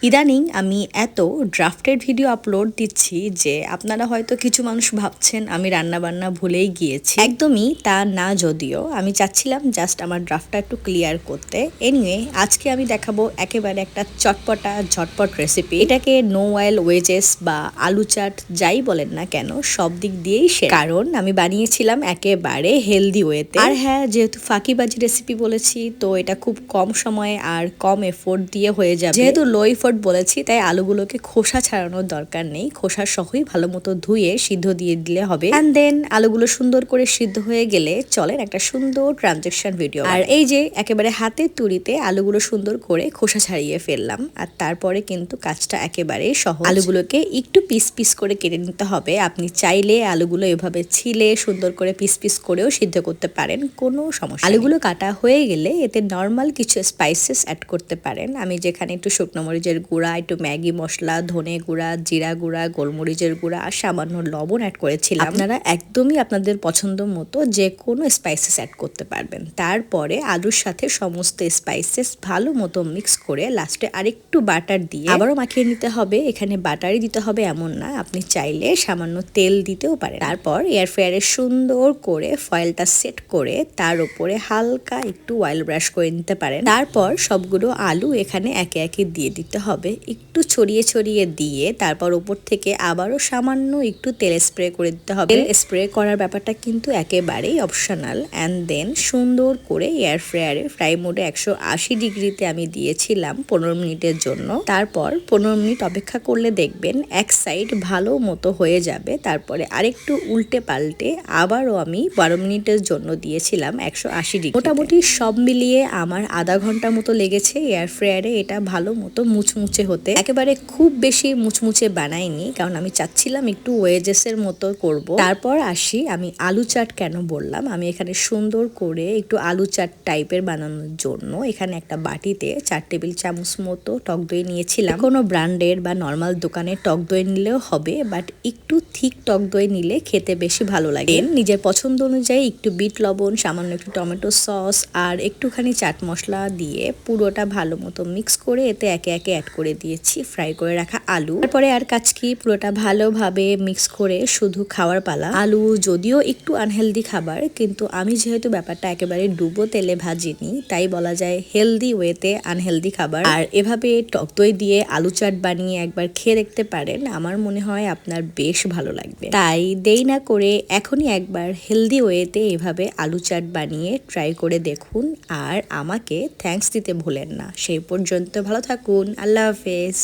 ইদানিং আমি এত ড্রাফটেড ভিডিও আপলোড দিচ্ছি যে আপনারা হয়তো কিছু মানুষ ভাবছেন আমি রান্নাবান্না ভুলেই গিয়েছি। একদমই তা না, যদিও আমি চাচ্ছিলাম জাস্ট আমার ড্রাফটটা একটু ক্লিয়ার করতে। এনিওয়ে, আজকে আমি দেখাবো একেবারে একটা চটপটা ঝটপট রেসিপি। এটাকে নো অয়েল ওয়েজেস বা আলু চাট যাই বলেন না কেন, সব দিক দিয়েই সেরা। কারণ আমি বানিয়েছিলাম একেবারে হেলদি ওয়েতে। আর হ্যাঁ, যেহেতু ফাঁকিবাজি রেসিপি বলেছি, তো এটা খুব কম সময়ে আর কম এফোর্ট দিয়ে হয়ে যাবে। যেহেতু লো বলেছি, তাই আলুগুলোকে খোসা ছাড়ানোর দরকার নেই, খোসা সহই ভালো মতো ধুয়ে সিদ্ধ দিয়ে দিলে হবে। এন্ড দেন আলুগুলো সুন্দর করে সিদ্ধ হয়ে গেলে চলেন একটা সুন্দর ট্রানজেকশন ভিডিও। আর এই যে একেবারে হাতের তুড়িতে আলুগুলো সুন্দর করে খোসা ছাড়িয়ে ফেললাম। আর তারপরে কিন্তু কাজটা একেবারে সহজ। আলুগুলোকে একটু পিস পিস করে কেটে নিতে হবে। আপনি চাইলে আলুগুলো এভাবে ছিলে সুন্দর করে পিস পিস করেও সিদ্ধ করতে পারেন, কোনো সমস্যা। আলুগুলো কাটা হয়ে গেলে এতে নর্মাল কিছু স্পাইসেস অ্যাড করতে পারেন। আমি যেখানে একটু শুকনো মরিচের গুঁড়া, একটু ম্যাগি মশলা, ধনে গুঁড়া, জিরা গুঁড়া, গোলমরিচের গুঁড়া আর সামান্য লবণ অ্যাড করেছিলাম। আপনারা একদমই আপনাদের পছন্দ মতো যে কোনো স্পাইসেস অ্যাড করতে পারবেন। তারপরে আলুর সাথে সমস্ত স্পাইসেস ভালো মতো মিক্স করে লাস্টে আরেকটু বাটার দিয়ে আবারও মাখিয়ে নিতে হবে। এখানে বাটারই দিতে হবে এমন না, আপনি চাইলে সামান্য তেল দিতেও পারেন। তারপর এয়ার ফ্রায়ারে সুন্দর করে ফয়েলটা সেট করে তার উপরে হালকা একটু অয়েল ব্রাশ করে নিতে পারেন। তারপর সবগুলো আলু এখানে একে একে দিয়ে দিতে হবে, একটু ছড়িয়ে ছড়িয়ে দিয়ে তারপর উপর থেকে আবারও সামান্য একটু তেল স্প্রে করে দিতে হবে। তেল স্প্রে করার ব্যাপারটা কিন্তু একেবারেই অপশনাল। অ্যান্ড দেন সুন্দর করে এয়ার ফ্রায়ারে ফ্রাই মোডে 180 ডিগ্রিতে আমি দিয়েছিলাম 15 মিনিটের জন্য। তারপর 15 মিনিট অপেক্ষা করলে দেখবেন এক সাইড ভালো মতো হয়ে যাবে। তারপরে আরেকটু উল্টে পাল্টে আবারও আমি 12 মিনিটের জন্য দিয়েছিলাম 180 ডিগ্রি। মোটামুটি সব মিলিয়ে আমার আধা ঘন্টা মতো লেগেছে এয়ার ফ্রায়ারে এটা ভালো মতো মুচমুচে হতে। একেবারে খুব বেশি মুচমুচে বানাইনি, কারণ আমি চাচ্ছিলাম একটু ওয়েজেসের মতো করব। তারপর আসি আমি আলু চাট কেন বললাম। আমি এখানে সুন্দর করে একটু আলু চাট টাইপের বানানোর জন্য এখানে একটা বাটিতে 4 টেবিল চামচ মতো টক দই নিয়েছিলাম। কোনো ব্র্যান্ডের বা নর্মাল দোকানের টক দই নিলেও হবে, বাট একটু থিক টক দই নিলে খেতে বেশি ভালো লাগে। নিজের পছন্দ অনুযায়ী একটু বিট লবণ, সামান্য একটু টমেটো সস আর একটুখানি চাট মশলা দিয়ে পুরোটা ভালো মতো মিক্স করে এতে একে একে অ্যাড করে দিয়েছি ফ্রাই করে রাখা আলু। তারপরে আর কাজ কি, পুরোটা ভালোভাবে মিক্স করে শুধু খাওয়ার পালা। আলু যদিও একটু আনহেলদি খাবার, কিন্তু আমি যেহেতু ব্যাপারটা একেবারে ডুবো তেলে ভাজিনি, তাই বলা যায় হেলদি ওয়েতে আনহেলদি খাবার। আর এভাবে টক দই দিয়ে আলু চাট বানিয়ে একবার খেয়ে দেখতে পারেন, আমার মনে হয় আপনার বেশ ভালো লাগবে। তাই দেরি না করে এখনই একবার হেলদি ওয়েতে এভাবে আলু চাট বানিয়ে ট্রাই করে দেখুন। আর আমাকে থ্যাঙ্কস দিতে ভুলেন না। সেই পর্যন্ত ভালো থাকুন। আল্লাহ হাফেজ।